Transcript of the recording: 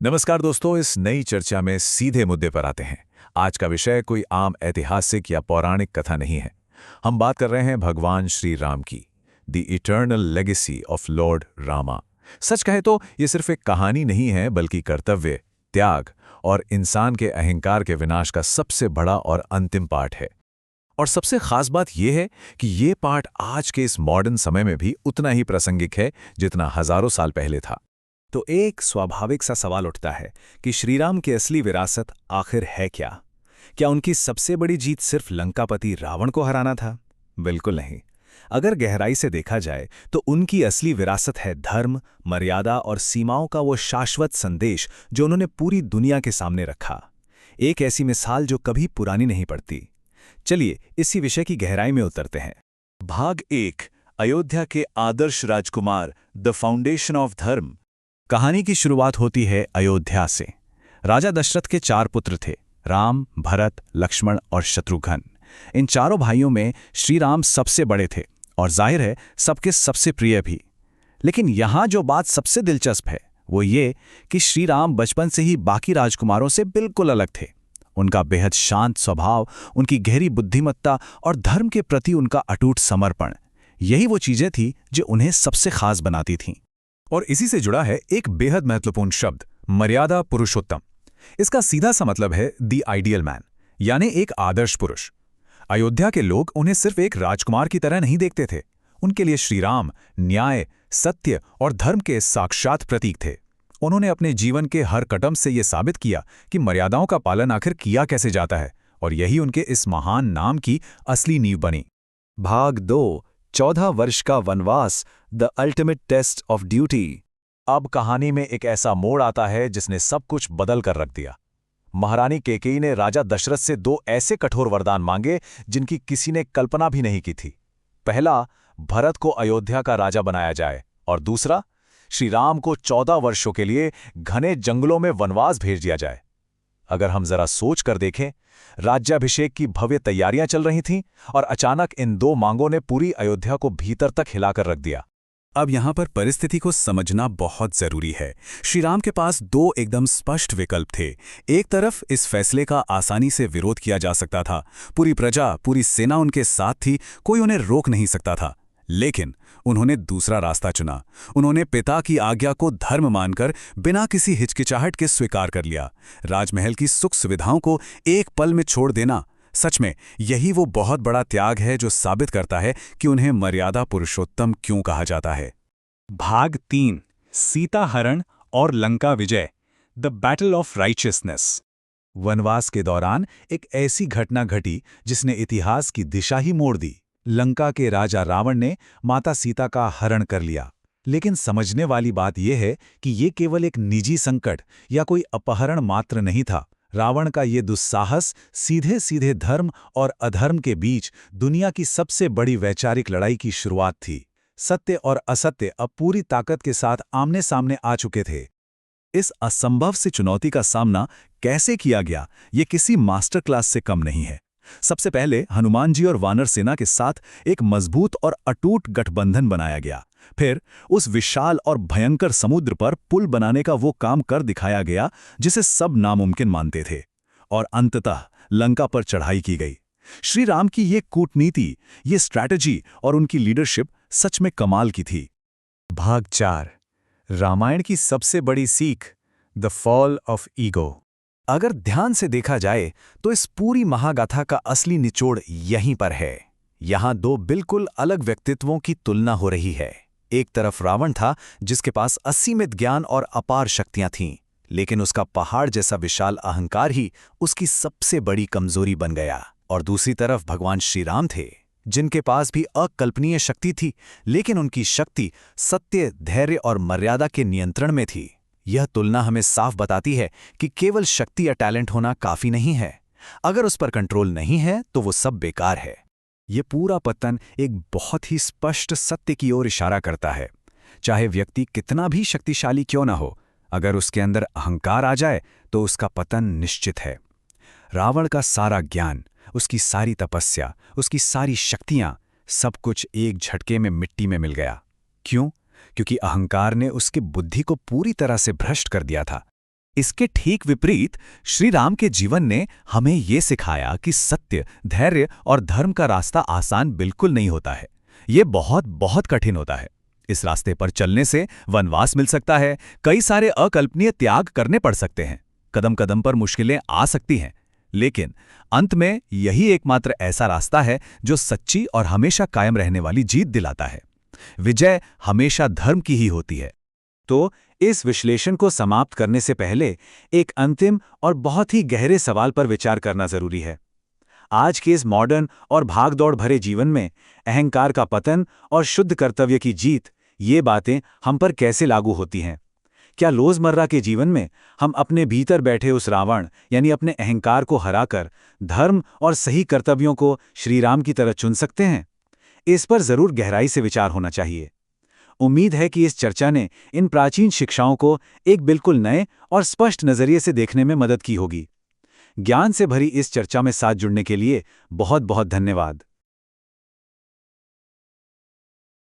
नमस्कार दोस्तों, इस नई चर्चा में सीधे मुद्दे पर आते हैं। आज का विषय कोई आम ऐतिहासिक या पौराणिक कथा नहीं है। हम बात कर रहे हैं भगवान श्री राम की, the eternal legacy of lord Rama. सच कहे तो ये सिर्फ एक कहानी नहीं है, बल्कि कर्तव्य, त्याग और इंसान के अहंकार के विनाश का सबसे बड़ा और अंतिम पाठ है। और सबसे खास बात यह है कि ये पाठ आज के इस मॉडर्न समय में भी उतना ही प्रासंगिक है जितना हजारों साल पहले था। तो एक स्वाभाविक सा सवाल उठता है कि श्रीराम की असली विरासत आखिर है क्या? क्या उनकी सबसे बड़ी जीत सिर्फ लंकापति रावण को हराना था? बिल्कुल नहीं। अगर गहराई से देखा जाए तो उनकी असली विरासत है धर्म, मर्यादा और सीमाओं का वो शाश्वत संदेश जो उन्होंने पूरी दुनिया के सामने रखा। एक ऐसी मिसाल जो कभी पुरानी नहीं पड़ती। चलिए इसी विषय की गहराई में उतरते हैं। भाग 1, अयोध्या के आदर्श राजकुमार, द फाउंडेशन ऑफ धर्म। कहानी की शुरुआत होती है अयोध्या से। राजा दशरथ के 4 पुत्र थे, राम, भरत, लक्ष्मण और शत्रुघ्न। इन चारों भाइयों में श्री राम सबसे बड़े थे और जाहिर है सबके सबसे प्रिय भी। लेकिन यहाँ जो बात सबसे दिलचस्प है वो ये कि श्री राम बचपन से ही बाकी राजकुमारों से बिल्कुल अलग थे। उनका बेहद शांत स्वभाव, उनकी गहरी बुद्धिमत्ता और धर्म के प्रति उनका अटूट समर्पण, यही वो चीजें थी जो उन्हें सबसे खास बनाती थीं। और इसी से जुड़ा है एक बेहद महत्वपूर्ण शब्द, मर्यादा पुरुषोत्तम। इसका सीधा सा मतलब है द आइडियल मैन, यानी एक आदर्श पुरुष। अयोध्या के लोग उन्हें सिर्फ एक राजकुमार की तरह नहीं देखते थे। उनके लिए श्री राम न्याय, सत्य और धर्म के साक्षात प्रतीक थे। उन्होंने अपने जीवन के हर कदम से यह साबित किया कि मर्यादाओं का पालन आखिर किया कैसे जाता है, और यही उनके इस महान नाम की असली नींव बनी। भाग 2, 14 वर्ष का वनवास, the ultimate test of duty. अब कहानी में एक ऐसा मोड़ आता है जिसने सब कुछ बदल कर रख दिया। महारानी कैकेयी ने राजा दशरथ से 2 ऐसे कठोर वरदान मांगे जिनकी किसी ने कल्पना भी नहीं की थी। पहला, भरत को अयोध्या का राजा बनाया जाए, और दूसरा, श्री राम को 14 वर्षों के लिए घने जंगलों में वनवास भेज दिया जाए। अगर हम जरा सोच कर देखें, राज्याभिषेक की भव्य तैयारियां चल रही थीं और अचानक इन 2 मांगों ने पूरी अयोध्या को भीतर तक हिलाकर रख दिया। अब यहाँ पर परिस्थिति को समझना बहुत जरूरी है। श्रीराम के पास 2 एकदम स्पष्ट विकल्प थे। एक तरफ इस फैसले का आसानी से विरोध किया जा सकता था। पूरी प्रजा, पूरी सेना उनके साथ थी, कोई उन्हें रोक नहीं सकता था। लेकिन उन्होंने दूसरा रास्ता चुना। उन्होंने पिता की आज्ञा को धर्म मानकर बिना किसी हिचकिचाहट के स्वीकार कर लिया। राजमहल की सुख सुविधाओं को एक पल में छोड़ देना, सच में यही वो बहुत बड़ा त्याग है जो साबित करता है कि उन्हें मर्यादा पुरुषोत्तम क्यों कहा जाता है। भाग 3, सीता हरण और लंका विजय, द बैटल ऑफ राइचियसनेस। वनवास के दौरान एक ऐसी घटना घटी जिसने इतिहास की दिशा ही मोड़ दी। लंका के राजा रावण ने माता सीता का हरण कर लिया। लेकिन समझने वाली बात यह है कि ये केवल एक निजी संकट या कोई अपहरण मात्र नहीं था। रावण का ये दुस्साहस सीधे सीधे धर्म और अधर्म के बीच दुनिया की सबसे बड़ी वैचारिक लड़ाई की शुरुआत थी। सत्य और असत्य अब पूरी ताकत के साथ आमने सामने आ चुके थे। इस असंभव से चुनौती का सामना कैसे किया गया, ये किसी मास्टर क्लास से कम नहीं है। सबसे पहले हनुमान जी और वानर सेना के साथ एक मजबूत और अटूट गठबंधन बनाया गया। फिर उस विशाल और भयंकर समुद्र पर पुल बनाने का वो काम कर दिखाया गया जिसे सब नामुमकिन मानते थे। और अंततः लंका पर चढ़ाई की गई। श्री राम की ये कूटनीति, ये स्ट्रैटेजी और उनकी लीडरशिप सच में कमाल की थी। भाग 4, रामायण की सबसे बड़ी सीख, द फॉल ऑफ ईगो। अगर ध्यान से देखा जाए तो इस पूरी महागाथा का असली निचोड़ यहीं पर है। यहाँ 2 बिल्कुल अलग व्यक्तित्वों की तुलना हो रही है। एक तरफ रावण था जिसके पास असीमित ज्ञान और अपार शक्तियां थीं, लेकिन उसका पहाड़ जैसा विशाल अहंकार ही उसकी सबसे बड़ी कमजोरी बन गया। और दूसरी तरफ भगवान श्री राम थे जिनके पास भी अकल्पनीय शक्ति थी, लेकिन उनकी शक्ति सत्य, धैर्य और मर्यादा के नियंत्रण में थी। यह तुलना हमें साफ बताती है कि केवल शक्ति या टैलेंट होना काफी नहीं है। अगर उस पर कंट्रोल नहीं है तो वो सब बेकार है। ये पूरा पतन एक बहुत ही स्पष्ट सत्य की ओर इशारा करता है। चाहे व्यक्ति कितना भी शक्तिशाली क्यों ना हो, अगर उसके अंदर अहंकार आ जाए तो उसका पतन निश्चित है। रावण का सारा ज्ञान, उसकी सारी तपस्या, उसकी सारी शक्तियां, सब कुछ एक झटके में मिट्टी में मिल गया। क्यों? क्योंकि अहंकार ने उसकी बुद्धि को पूरी तरह से भ्रष्ट कर दिया था। इसके ठीक विपरीत श्री राम के जीवन ने हमें ये सिखाया कि सत्य, धैर्य और धर्म का रास्ता आसान बिल्कुल नहीं होता है। ये बहुत बहुत कठिन होता है। इस रास्ते पर चलने से वनवास मिल सकता है, कई सारे अकल्पनीय त्याग करने पड़ सकते हैं, कदम कदम पर मुश्किलें आ सकती हैं, लेकिन अंत में यही एकमात्र ऐसा रास्ता है जो सच्ची और हमेशा कायम रहने वाली जीत दिलाता है। विजय हमेशा धर्म की ही होती है। तो इस विश्लेषण को समाप्त करने से पहले एक अंतिम और बहुत ही गहरे सवाल पर विचार करना जरूरी है। आज के इस मॉडर्न और भागदौड़ भरे जीवन में अहंकार का पतन और शुद्ध कर्तव्य की जीत, ये बातें हम पर कैसे लागू होती हैं? क्या रोजमर्रा के जीवन में हम अपने भीतर बैठे उस रावण यानी अपने अहंकार को हराकर धर्म और सही कर्तव्यों को श्री राम की तरह चुन सकते हैं? इस पर जरूर गहराई से विचार होना चाहिए। उम्मीद है कि इस चर्चा ने इन प्राचीन शिक्षाओं को एक बिल्कुल नए और स्पष्ट नजरिए से देखने में मदद की होगी। ज्ञान से भरी इस चर्चा में साथ जुड़ने के लिए बहुत बहुत धन्यवाद।